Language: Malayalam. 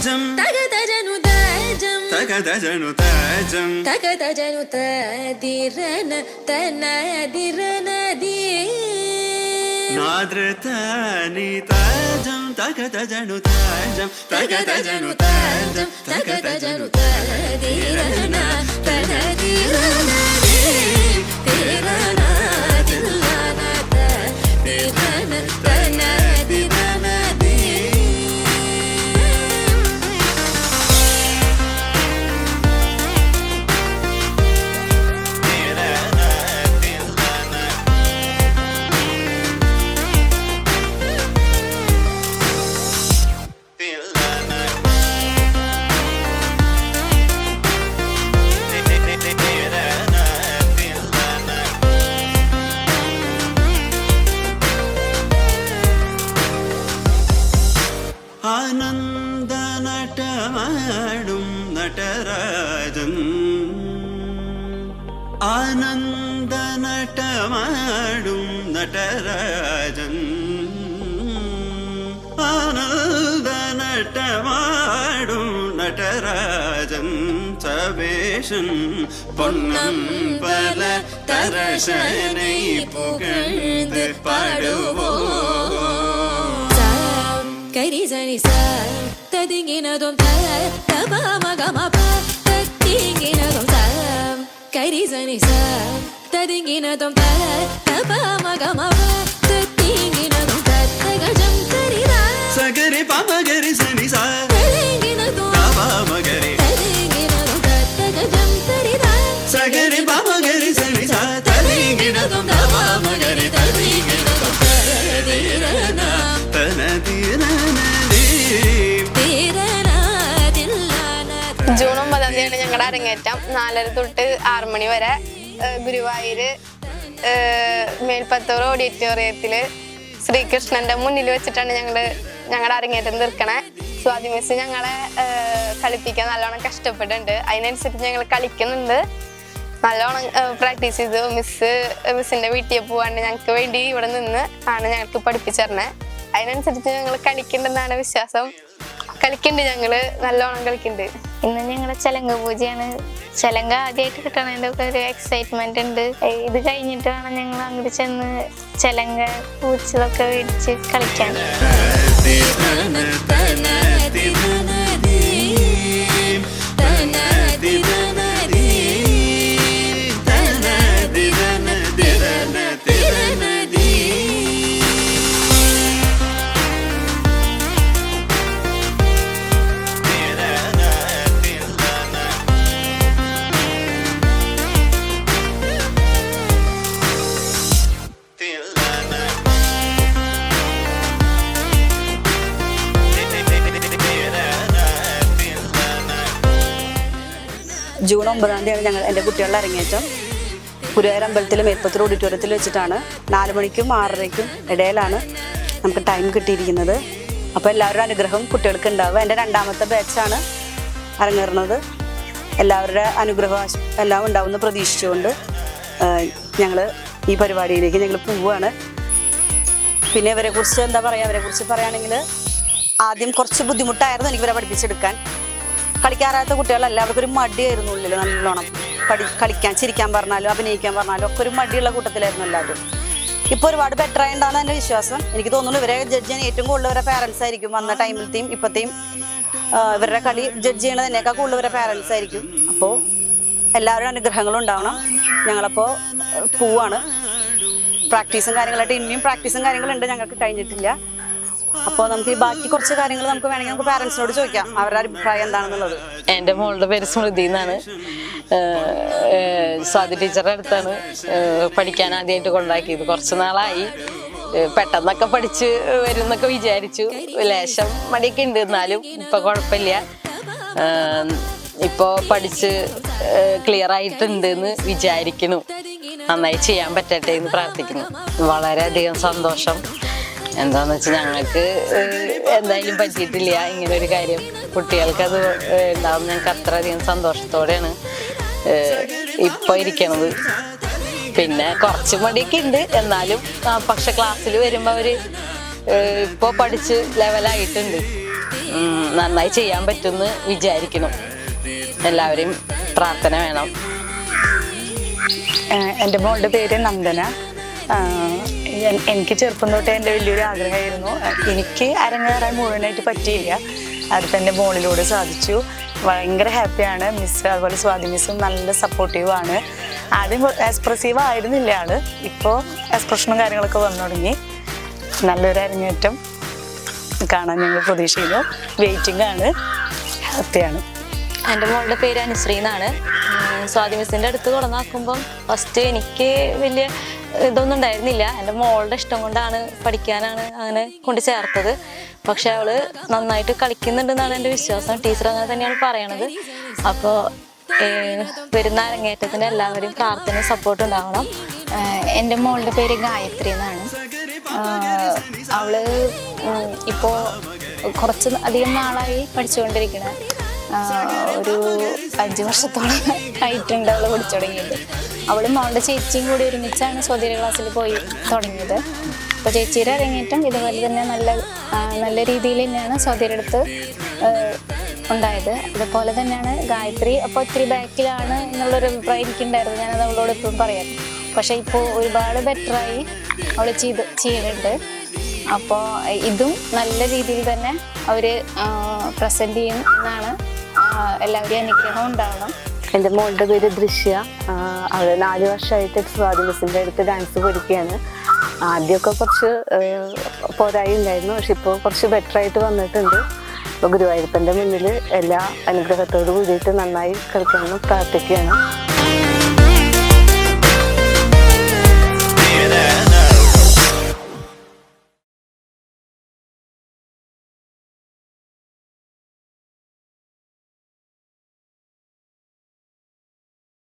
തകതജനു തജം തകതജനു തദിരന തനദിരനദി നാദ്രതനി തജം തകതജനു തജം തകതജനു തജം തകതജനു തദിരന തനദിരനദി തിരന ദില്ലന തദിരന തനദിരനദി ആനന്ദനടമാടും നടരാജൻ ആനന്ദനടമാടും നടരാജൻ ആനന്ദനടമാടും നടരാജൻ സവേഷൻ പൊന്നം പല തരശனை പുകഴ്ந்து പാടുവോ കരിസനി സ തദിങ്ങിനതും തപമഗമപ തത്തിങ്ങിനതും കരിസനി സ തദിങ്ങിനതും തപമഗമപ തത്തിങ്ങിനതും തഗജം തരിര സഗരി പമഗരി സനി സ തദിങ്ങിനതും തപമഗരി തദിങ്ങിനതും തഗജം തരിര സഗരി പമഗരി സനി സ തദിങ്ങിനതും തപമഗരി തദിങ്ങിനതും തരിരന ജൂൺ 9 ഞങ്ങളുടെ അരങ്ങേറ്റം 4:30 തൊട്ട് 6 മണി വരെ ഗുരുവായൂര് മേൽപ്പത്തൂർ ഓഡിറ്റോറിയത്തില് ശ്രീകൃഷ്ണന്റെ മുന്നിൽ വെച്ചിട്ടാണ് ഞങ്ങളുടെ അരങ്ങേറ്റം തീർക്കണേ. സ്വാതി മിസ് ഞങ്ങളെ കളിപ്പിക്കാൻ നല്ലോണം കഷ്ടപ്പെടുന്നുണ്ട്. അതിനനുസരിച്ച് ഞങ്ങൾ കളിക്കുന്നുണ്ട്. നല്ലോണം പ്രാക്ടീസ് ചെയ്തു. മിസ്സിന്റെ വീട്ടിൽ പോവാണ്ട് ഞങ്ങൾക്ക് വേണ്ടി ഇവിടെ നിന്ന് ആണ് ഞങ്ങൾക്ക് പഠിപ്പിച്ചു തരണേ. അതിനനുസരിച്ച് ഞങ്ങൾ കളിക്കുന്നുണ്ടെന്നാണ് വിശ്വാസം. കളിക്കുന്നുണ്ട്, ഞങ്ങള് നല്ലോണം കളിക്കുന്നുണ്ട്. ഇന്ന് ഞങ്ങളുടെ ചെലങ്ക പൂജയാണ്. ചെലങ്ക ആദ്യമായിട്ട് കിട്ടണതിൻ്റെ ഒക്കെ ഒരു എക്സൈറ്റ്മെന്റ് ഉണ്ട്. ഇത് കഴിഞ്ഞിട്ട് വേണം ഞങ്ങൾ അങ്ങോട്ട് ചെന്ന് ചെലങ്ക പൂച്ചതൊക്കെ മേടിച്ച് കളിക്കാൻ. ജൂൺ 9 ഞങ്ങൾ എൻ്റെ കുട്ടികളുടെ അരങ്ങേറ്റം ഗുരുവായൂർ അമ്പലത്തിലെ മേൽപ്പത്തൂർ ഓഡിറ്റോറിയത്തിൽ വെച്ചിട്ടാണ്. 4 മണിക്കും 6:30ക്കും ഇടയിലാണ് നമുക്ക് ടൈം കിട്ടിയിരിക്കുന്നത്. അപ്പോൾ എല്ലാവരുടെ അനുഗ്രഹം കുട്ടികൾക്ക് ഉണ്ടാവുക. എൻ്റെ 2ാമത്തെ ബാച്ചാണ് അരങ്ങേറുന്നത്. എല്ലാവരുടെ അനുഗ്രഹം എല്ലാം ഉണ്ടാവുമെന്ന് പ്രതീക്ഷിച്ചുകൊണ്ട് ഞങ്ങൾ ഈ പരിപാടിയിലേക്ക് ഞങ്ങൾ പോവുകയാണ്. പിന്നെ ഇവരെക്കുറിച്ച് എന്താ പറയുക, അവരെക്കുറിച്ച് പറയുകയാണെങ്കിൽ ആദ്യം കുറച്ച് ബുദ്ധിമുട്ടായിരുന്നു എനിക്ക് ഇവരെ പഠിപ്പിച്ചെടുക്കാൻ. കളിക്കാറാത്ത കുട്ടികളല്ല, അവർക്കൊരു മടിയായിരുന്നു ഉള്ളിൽ നല്ലോണം. കളിക്കാൻ, ചിരിക്കാൻ പറഞ്ഞാലും അഭിനയിക്കാൻ പറഞ്ഞാലും ഒക്കെ ഒരു മടിയുള്ള കൂട്ടത്തിലായിരുന്നു എല്ലാവരും. ഇപ്പോൾ ഒരുപാട് ബെറ്റർ ആയിട്ടാണ് എൻ്റെ വിശ്വാസം. എനിക്ക് തോന്നുന്നു ഇവരെ ജഡ്ജ് ചെയ്യാൻ ഏറ്റവും കൂടുതൽ ഇവരെ പാരൻസ് ആയിരിക്കും. വന്ന ടൈമിലത്തെയും ഇപ്പോഴത്തെയും ഇവരുടെ കളി ജഡ്ജ് ചെയ്യണതിനേക്കാൾ കൂടുതൽ ഇവരെ പാരൻസ് ആയിരിക്കും. അപ്പോൾ എല്ലാവരുടെ അനുഗ്രഹങ്ങളും ഉണ്ടാവണം. ഞങ്ങളപ്പോൾ പോവാണ്. പ്രാക്ടീസും കാര്യങ്ങളായിട്ട് ഇനിയും പ്രാക്ടീസും കാര്യങ്ങളുണ്ട്, ഞങ്ങൾക്ക് കഴിഞ്ഞിട്ടില്ല. അപ്പോൾ നമുക്ക് ഈ ബാക്കി കുറച്ച് കാര്യങ്ങൾ നമുക്ക് വേണമെങ്കിൽ നമുക്ക് പാരൻസിനോട് ചോദിക്കാം അവരുടെ അഭിപ്രായം എന്താണെന്നുള്ളത്. എൻ്റെ മോളുടെ പേര് സ്മൃതി എന്നാണ്. സ്വാതി ടീച്ചറുടെ അടുത്താണ് പഠിക്കാൻ ആദ്യമായിട്ട് കൊണ്ടാക്കിയത്. കുറച്ച് നാളായി. പെട്ടെന്നൊക്കെ പഠിച്ച് വരുന്നൊക്കെ വിചാരിച്ചു. ലേശം മടിയൊക്കെ ഉണ്ട്, എന്നാലും ഇപ്പം കുഴപ്പമില്ല. ഇപ്പോൾ പഠിച്ച് ക്ലിയർ ആയിട്ടുണ്ട് എന്ന് വിചാരിക്കുന്നു. നന്നായി ചെയ്യാൻ പറ്റട്ടെ എന്ന് പ്രാർത്ഥിക്കുന്നു. വളരെയധികം സന്തോഷം. എന്താന്ന് വെച്ചാൽ ഞങ്ങൾക്ക് എന്തായാലും പറ്റിയിട്ടില്ല ഇങ്ങനൊരു കാര്യം. കുട്ടികൾക്കത് ഉണ്ടാവും. ഞങ്ങൾക്ക് അത്രയധികം സന്തോഷത്തോടെയാണ് ഇപ്പോൾ ഇരിക്കണത്. പിന്നെ കുറച്ച് മടിയൊക്കെ ഉണ്ട്, എന്നാലും പക്ഷെ ക്ലാസ്സിൽ വരുമ്പോൾ അവർ ഇപ്പോൾ പഠിച്ച് ലെവലായിട്ടുണ്ട്. നന്നായി ചെയ്യാൻ പറ്റുമെന്ന് വിചാരിക്കണം. എല്ലാവരെയും പ്രാർത്ഥന വേണം. എൻ്റെ മോളുടെ പേര് നന്ദന. എനിക്ക് ചെറുപ്പം തൊട്ടേ എൻ്റെ വലിയൊരു ആഗ്രഹമായിരുന്നു. എനിക്ക് അരങ്ങേറാൻ മുഴുവനായിട്ട് പറ്റിയില്ല. അത് തന്നെ മോളിലൂടെ സാധിച്ചു. ഭയങ്കര ഹാപ്പിയാണ്. മിസ് അതുപോലെ സ്വാതി മിസ്സും നല്ല സപ്പോർട്ടീവാണ്. ആദ്യം എക്സ്പ്രസീവ് ആയിരുന്നില്ല ആള്, ഇപ്പോൾ എക്സ്പ്രഷനും കാര്യങ്ങളൊക്കെ വന്നു തുടങ്ങി. നല്ലൊരു അരങ്ങേറ്റം കാണാൻ ഞങ്ങൾ പ്രതീക്ഷിക്കുന്നു. വെയിറ്റിംഗ് ആണ്, ഹാപ്പിയാണ്. എൻ്റെ മോളുടെ പേര് അനുശ്രീ എന്നാണ്. സ്വാതി മിസ്സിൻ്റെ അടുത്ത് കൊണ്ടുവന്നാക്കുമ്പം ഫസ്റ്റ് എനിക്ക് വലിയ ഇതൊന്നും ഉണ്ടായിരുന്നില്ല. എൻ്റെ മോളുടെ ഇഷ്ടം കൊണ്ടാണ്, പഠിക്കാനാണ് അങ്ങനെ കൊണ്ട് ചേർത്തത്. പക്ഷെ അവള് നന്നായിട്ട് കളിക്കുന്നുണ്ടെന്നാണ് എൻ്റെ വിശ്വാസം. ടീച്ചർ അങ്ങനെ തന്നെയാണ് പറയണത്. അപ്പോൾ വരുന്ന അരങ്ങേറ്റത്തിന് എല്ലാവരും പ്രാർത്ഥനയും സപ്പോർട്ട് ഉണ്ടാവണം. എൻ്റെ മോളുടെ പേര് ഗായത്രി എന്നാണ്. അവള് ഇപ്പോൾ കുറച്ച് അധികം നാളായി പഠിച്ചുകൊണ്ടിരിക്കണ. ഒരു 5 വർഷത്തോളം ആയിട്ടുണ്ട് അവൾ പഠിച്ചു തുടങ്ങിയിട്ട്. അവളും മോളുടെ ചേച്ചിയും കൂടി ഒരുമിച്ചാണ് സ്വാതിര ക്ലാസ്സിൽ പോയി തുടങ്ങിയത്. അപ്പോൾ ചേച്ചിയുടെ അരങ്ങേറ്റം ഇതുപോലെ തന്നെ നല്ല രീതിയിൽ തന്നെയാണ് സ്വാതിയുടെ അടുത്ത് ഉണ്ടായത്. അതുപോലെ തന്നെയാണ് ഗായത്രി. അപ്പോൾ ഒത്തിരി ബാക്കിലാണ് എന്നുള്ളൊരു അഭിപ്രായം എനിക്കുണ്ടായിരുന്നു. ഞാനത് അവളോട് എപ്പോഴും പറയാം. പക്ഷേ ഇപ്പോൾ ഒരുപാട് ബെറ്ററായി അവൾ ചെയ്യുന്നുണ്ട്. അപ്പോൾ ഇതും നല്ല രീതിയിൽ തന്നെ അവർ പ്രസൻറ്റ് ചെയ്യും എന്നാണ്. എല്ലാവരും അനുഗ്രഹം ഉണ്ടാവണം. എൻ്റെ മോളുടെ പേര് ദൃശ്യ. അവൾ 4 വർഷമായിട്ട് സ്വാതി മിസ്സിൻ്റെ അടുത്ത് ഡാൻസ് പഠിക്കുകയാണ്. ആദ്യമൊക്കെ കുറച്ച് പോരായി ഉണ്ടായിരുന്നു, പക്ഷെ ഇപ്പോൾ കുറച്ച് ബെറ്ററായിട്ട് വന്നിട്ടുണ്ട്. ഇപ്പോൾ ഗുരുവായൂരപ്പൻ്റെ മുന്നിൽ എല്ലാ അനുഗ്രഹത്തോടു കൂടിയിട്ട് നന്നായി കളിക്കണം പ്രാർത്ഥിക്കുകയാണ്.